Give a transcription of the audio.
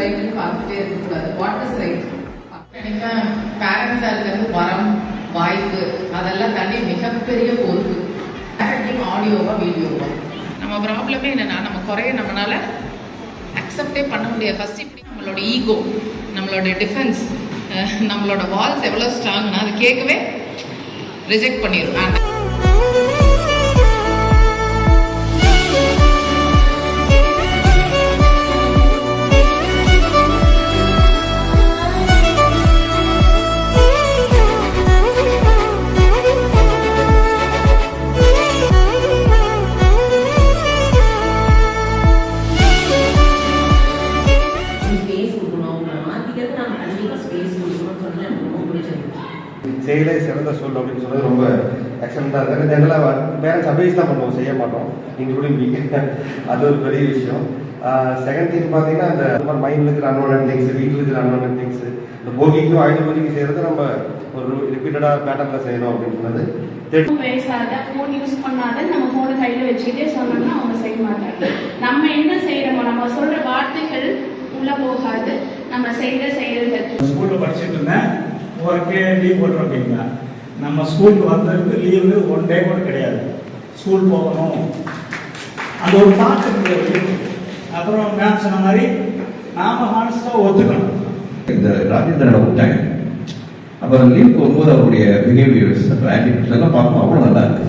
ரைட்னு பார்த்துட்டே இருக்கக்கூடாது. What is right? பேரண்ட்ஸாக இருக்கிறது வரம், வாய்ப்பு, அதெல்லாம் தாண்டி மிகப்பெரிய பொறுப்பு. ஆடியோவா வீடியோவா நம்ம ப்ராப்ளமே என்னன்னா, நம்ம குறைய நம்மளால அக்செப்டே பண்ண முடியாது. ஃபர்ஸ்ட் இப்படி நம்மளோட ஈகோ, நம்மளோட டிஃபென்ஸ், நம்மளோட வால்ஸ் எவ்வளோ ஸ்ட்ராங்னா அது கேட்கவே ரிஜெக்ட் பண்ணிடும். செயலே சிறந்த சொல் அப்படின்னு சொன்னது ரொம்ப எக்ஸலண்டாக இருக்குது. ஜென்ரலாக பேரண்ட்ஸ் அட்வைஸ் தான் பண்ணுவோம், செய்ய மாட்டோம், இன்க்ளூடிங் வீக். அது ஒரு பெரிய விஷயம். செகண்ட் திங் பார்த்தீங்கன்னா, அந்த மைண்டில் இருக்கிற அன்வான்ட் திங்ஸ், வீட்டில் இருக்கிற அன்வான்ட் திங்ஸ், இந்த போகிக்கும் ஆயுத பூஜைக்கு செய்கிறது நம்ம ஒரு ரிப்பீட்டடாக பேட்டர்னில் செய்யணும் அப்படின்னு சொன்னது. பேசாத, ஃபோன் யூஸ் பண்ணாத, நம்ம ஃபோனை கையில் வச்சுக்கிட்டே சொன்னோம்னா அவங்க செய்ய மாட்டாங்க. நம்ம என்ன செய்யறோமோ, நம்ம சொல்ற வார்த்தைகள் உள்ள போகாது, நம்ம செய்யறது. ஸ்கூலில் படிச்சுட்டு இருந்தேன், ஒர்க்கே லீவ் போட்டுரும் அப்படின்னா, நம்ம ஸ்கூலுக்கு வந்ததுக்கு லீவு 1 டே கூட கிடையாது. ஸ்கூல் போகணும், அந்த ஒரு பாட்டு. அப்புறம் மேம் சொன்ன மாதிரி நாம ஹானஸ்டாக ஒத்துக்கணும். இந்த ராஜேந்திரனை விட்டாங்க, அப்புறம் லீவ் போகும்போது அவருடைய பிஹேவியர்ஸ், ஆட்டிடியூட்ஸ் எல்லாம் பார்க்கணும், அவ்வளோ நல்லா இருக்கு.